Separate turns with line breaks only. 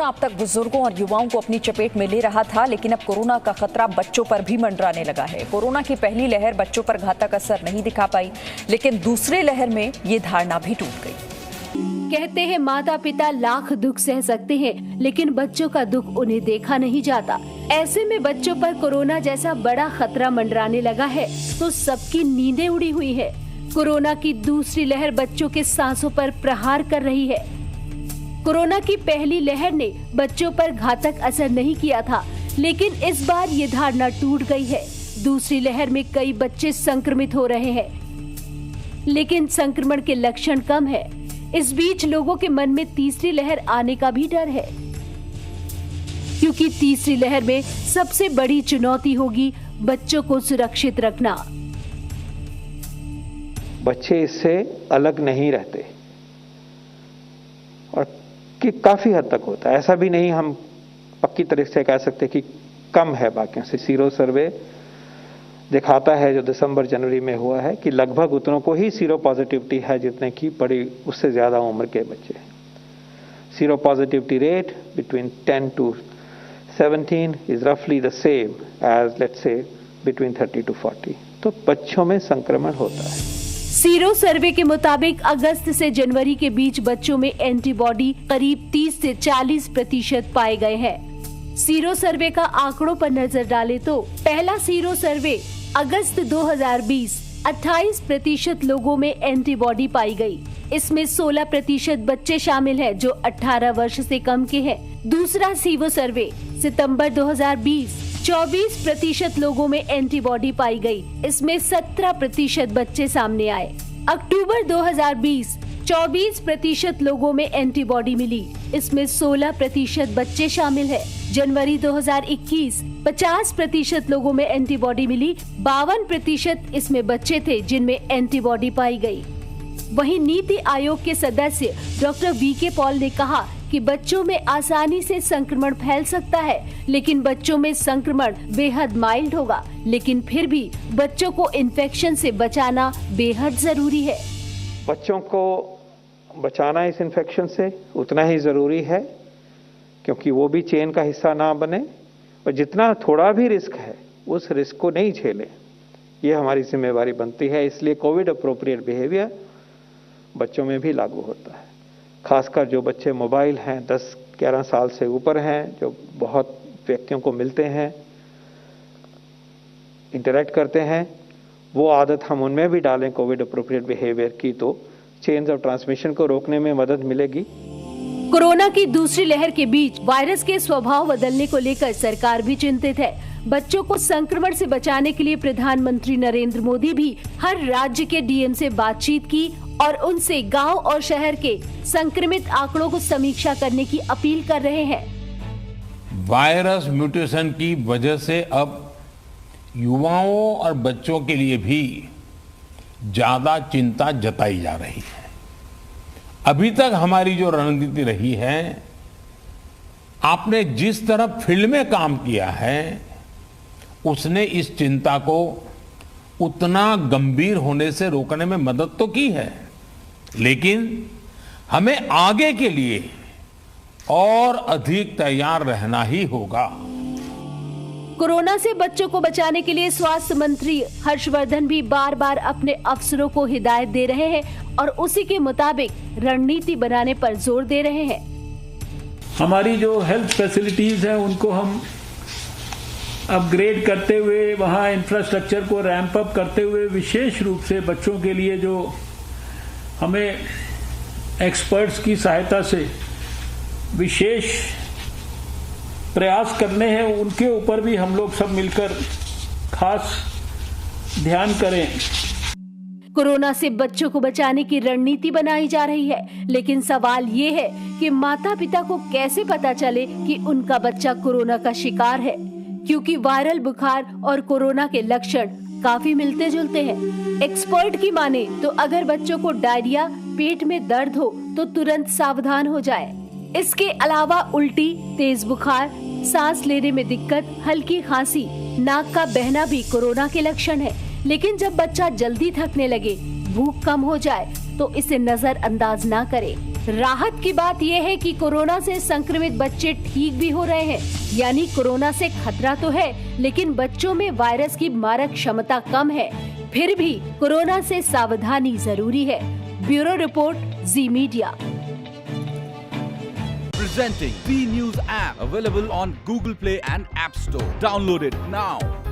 Corona अब तक बुजुर्गों और युवाओं को अपनी चपेट में ले रहा था, लेकिन अब कोरोना का खतरा बच्चों पर भी मंडराने लगा है। कोरोना की पहली लहर बच्चों पर घातक असर नहीं दिखा पाई, लेकिन दूसरी लहर में ये धारणा भी टूट गई।
कहते हैं माता पिता लाख दुख सह सकते हैं, लेकिन बच्चों का दुख उन्हें देखा नहीं जाता। ऐसे में बच्चों पर कोरोना जैसा बड़ा खतरा मंडराने लगा है तो सबकी नींदें उड़ी हुई है। कोरोना की दूसरी लहर बच्चों के सांसों पर प्रहार कर रही है। कोरोना की पहली लहर ने बच्चों पर घातक असर नहीं किया था, लेकिन इस बार ये धारणा टूट गई है। दूसरी लहर में कई बच्चे संक्रमित हो रहे हैं, लेकिन संक्रमण के लक्षण कम है। इस बीच लोगों के मन में तीसरी लहर आने का भी डर है, क्योंकि तीसरी लहर में सबसे बड़ी चुनौती होगी बच्चों को सुरक्षित रखना।
बच्चे इससे अलग नहीं रहते और कि काफी हद तक होता है। ऐसा भी नहीं हम पक्की तरह से कह सकते कि कम है बाकियों से। सीरो सर्वे दिखाता है जो दिसंबर जनवरी में हुआ है कि लगभग उतनों को ही सीरो पॉजिटिविटी है जितने की बड़ी उससे ज्यादा उम्र के बच्चे। Sero positivity rate between 10 to 17 is रफली the same age let's say between 30 to 40। तो बच्चों में संक्रमण होता है।
सीरो सर्वे के मुताबिक अगस्त से जनवरी के बीच बच्चों में एंटीबॉडी करीब 30 से 40% पाए गए हैं। सीरो सर्वे का आंकड़ों पर नजर डालें तो पहला सीरो सर्वे अगस्त 2020 28% लोगों में एंटीबॉडी पाई गई। इसमें 16% बच्चे शामिल हैं जो 18 वर्ष से कम के हैं। दूसरा सीरो सर्वे सितंबर 2020 24% लोगों में एंटीबॉडी पाई गई। इसमें 17% बच्चे सामने आए। अक्टूबर 2020 24% लोगों में एंटीबॉडी मिली। इसमें 16% बच्चे शामिल हैं। जनवरी 2021 50% लोगों में एंटीबॉडी मिली। 52% इसमें बच्चे थे जिनमें एंटीबॉडी पाई गई। वहीं नीति आयोग के सदस्य डॉक्टर वीके पॉल ने कहा कि बच्चों में आसानी से संक्रमण फैल सकता है, लेकिन बच्चों में संक्रमण बेहद माइल्ड होगा। लेकिन फिर भी बच्चों को इन्फेक्शन से बचाना बेहद जरूरी है।
बच्चों को बचाना इस इन्फेक्शन से उतना ही जरूरी है, क्योंकि वो भी चेन का हिस्सा ना बने और जितना थोड़ा भी रिस्क है उस रिस्क को नहीं झेले। ये हमारी जिम्मेवारी बनती है। इसलिए कोविड अप्रोप्रिएट बिहेवियर बच्चों में भी लागू होता है। खासकर जो बच्चे मोबाइल हैं 10-11 साल से ऊपर हैं, जो बहुत व्यक्तियों को मिलते हैं, इंटरेक्ट करते हैं, वो आदत हम उनमें भी डालें कोविड अप्रोप्रिएट बिहेवियर की, तो चेन्स ऑफ ट्रांसमिशन को रोकने में मदद मिलेगी।
कोरोना की दूसरी लहर के बीच वायरस के स्वभाव बदलने को लेकर सरकार भी चिंतित है। बच्चों को संक्रमण से बचाने के लिए प्रधानमंत्री नरेंद्र मोदी भी हर राज्य के डीएम से बातचीत की और उनसे गांव और शहर के संक्रमित आंकड़ों को समीक्षा करने की अपील कर रहे हैं।
वायरस म्यूटेशन की वजह से अब युवाओं और बच्चों के लिए भी ज्यादा चिंता जताई जा रही है। अभी तक हमारी जो रणनीति रही है, आपने जिस तरह फील्ड में काम किया है, उसने इस चिंता को उतना गंभीर होने से रोकने में मदद तो की है, लेकिन हमें आगे के लिए और अधिक तैयार रहना ही होगा।
कोरोना से बच्चों को बचाने के लिए स्वास्थ्य मंत्री हर्षवर्धन भी बार बार अपने अफसरों को हिदायत दे रहे हैं और उसी के मुताबिक रणनीति बनाने पर जोर दे रहे हैं।
हमारी जो हेल्थ फैसिलिटीज हैं उनको हम अपग्रेड करते हुए, वहाँ इंफ्रास्ट्रक्चर को रैंप अप करते हुए, विशेष रूप से बच्चों के लिए जो हमें एक्सपर्ट्स की सहायता से विशेष प्रयास करने हैं, उनके ऊपर भी हम लोग सब मिलकर खास ध्यान करें।
कोरोना से बच्चों को बचाने की रणनीति बनाई जा रही है, लेकिन सवाल ये है कि माता पिता को कैसे पता चले कि उनका बच्चा कोरोना का शिकार है, क्योंकि वायरल बुखार और कोरोना के लक्षण काफी मिलते जुलते हैं। एक्सपर्ट की माने तो अगर बच्चों को डायरिया, पेट में दर्द हो तो तुरंत सावधान हो जाए। इसके अलावा उल्टी, तेज बुखार, सांस लेने में दिक्कत, हल्की खांसी, नाक का बहना भी कोरोना के लक्षण है। लेकिन जब बच्चा जल्दी थकने लगे, भूख कम हो जाए तो इसे नजरअंदाज ना करें। राहत की बात यह है कि कोरोना से संक्रमित बच्चे ठीक भी हो रहे हैं, यानी कोरोना से खतरा तो है, लेकिन बच्चों में वायरस की मारक क्षमता कम है। फिर भी कोरोना से सावधानी जरूरी है। Bureau report, ji media.
Presenting B News app, available on Google Play and App Store. Download it now.